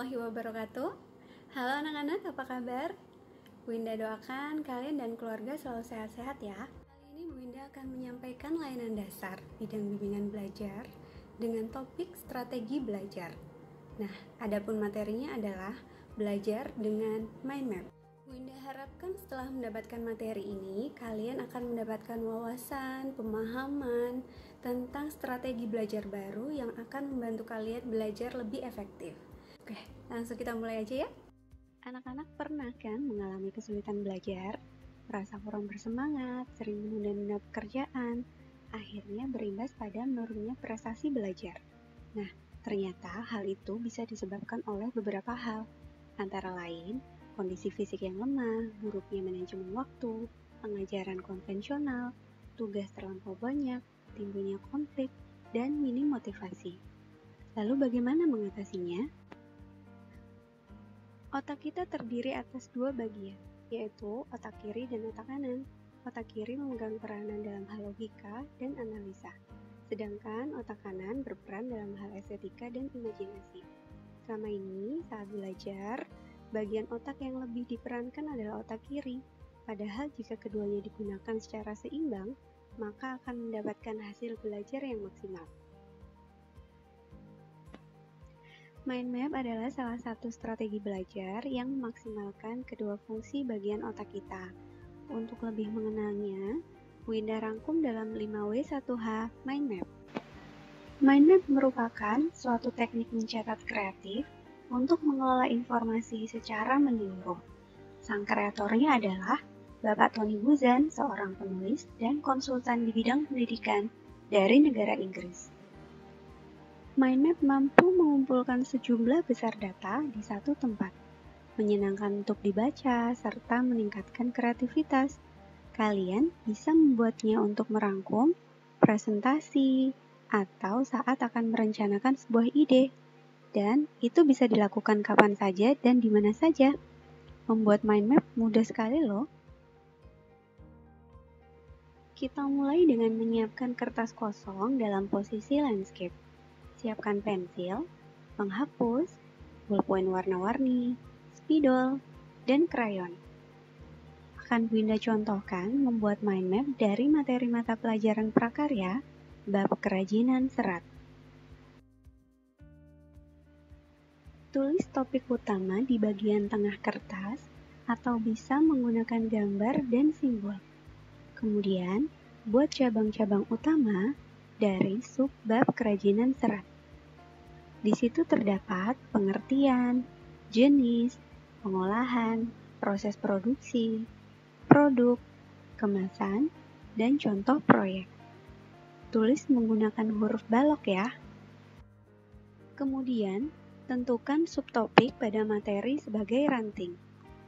warahmatullahi wabarakatuh. Halo anak-anak, apa kabar? Bu Indah doakan kalian dan keluarga selalu sehat-sehat ya. Kali ini Bu Indah akan menyampaikan layanan dasar bidang bimbingan belajar dengan topik strategi belajar. Nah, adapun materinya adalah belajar dengan mind map. Bu Indah harapkan setelah mendapatkan materi ini, kalian akan mendapatkan wawasan, pemahaman tentang strategi belajar baru yang akan membantu kalian belajar lebih efektif. Oke, langsung kita mulai aja ya. Anak-anak pernah kan mengalami kesulitan belajar, merasa kurang bersemangat, sering menunda-nunda pekerjaan, akhirnya berimbas pada menurunnya prestasi belajar. Nah, ternyata hal itu bisa disebabkan oleh beberapa hal, antara lain kondisi fisik yang lemah, buruknya manajemen waktu, pengajaran konvensional, tugas terlampau banyak, timbulnya konflik, dan minim motivasi. Lalu bagaimana mengatasinya? Otak kita terdiri atas dua bagian, yaitu otak kiri dan otak kanan. Otak kiri memegang peranan dalam hal logika dan analisa, sedangkan otak kanan berperan dalam hal estetika dan imajinasi. Selama ini, saat belajar, bagian otak yang lebih diperankan adalah otak kiri. Padahal jika keduanya digunakan secara seimbang, maka akan mendapatkan hasil belajar yang maksimal. Mind map adalah salah satu strategi belajar yang memaksimalkan kedua fungsi bagian otak kita. Untuk lebih mengenalnya, Bu Indah rangkum dalam 5W1H mind map. Mind map merupakan suatu teknik mencatat kreatif untuk mengelola informasi secara menyeluruh. Sang kreatornya adalah Bapak Tony Buzan, seorang penulis dan konsultan di bidang pendidikan dari negara Inggris. Mind map mampu mengumpulkan sejumlah besar data di satu tempat, menyenangkan untuk dibaca serta meningkatkan kreativitas. Kalian bisa membuatnya untuk merangkum, presentasi, atau saat akan merencanakan sebuah ide. Dan itu bisa dilakukan kapan saja dan di mana saja. Membuat mind map mudah sekali loh. Kita mulai dengan menyiapkan kertas kosong dalam posisi landscape. Siapkan pensil, penghapus, ballpoint warna-warni, spidol, dan krayon. Akan Bu Indah contohkan membuat mind map dari materi mata pelajaran prakarya bab kerajinan serat. Tulis topik utama di bagian tengah kertas atau bisa menggunakan gambar dan simbol. Kemudian, buat cabang-cabang utama dari sub-bab kerajinan serat. Di situ terdapat pengertian, jenis, pengolahan, proses produksi, produk, kemasan, dan contoh proyek. Tulis menggunakan huruf balok ya. Kemudian, tentukan subtopik pada materi sebagai ranting.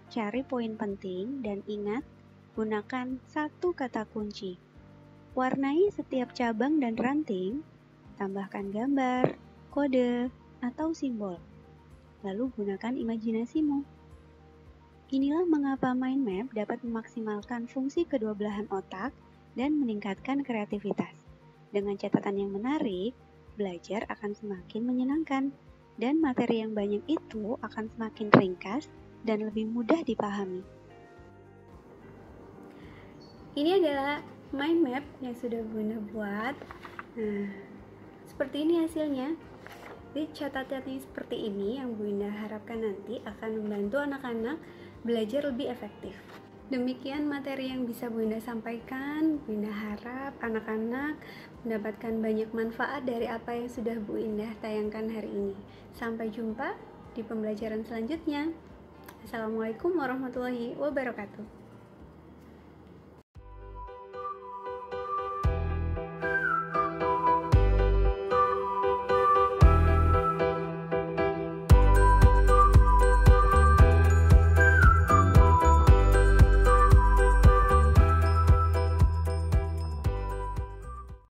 Cari poin penting dan ingat, gunakan satu kata kunci. Warnai setiap cabang dan ranting, tambahkan gambar, kode, atau simbol. Lalu gunakan imajinasimu. Inilah mengapa mind map dapat memaksimalkan fungsi kedua belahan otak dan meningkatkan kreativitas. Dengan catatan yang menarik, belajar akan semakin menyenangkan, dan materi yang banyak itu akan semakin ringkas dan lebih mudah dipahami. Ini adalah mind map yang sudah Bu Indah buat. Nah, seperti ini hasilnya. Jadi catatan seperti ini yang Bu Indah harapkan nanti akan membantu anak-anak belajar lebih efektif. Demikian materi yang bisa Bu Indah sampaikan. Bu Indah harap anak-anak mendapatkan banyak manfaat dari apa yang sudah Bu Indah tayangkan hari ini. Sampai jumpa di pembelajaran selanjutnya. Assalamualaikum warahmatullahi wabarakatuh.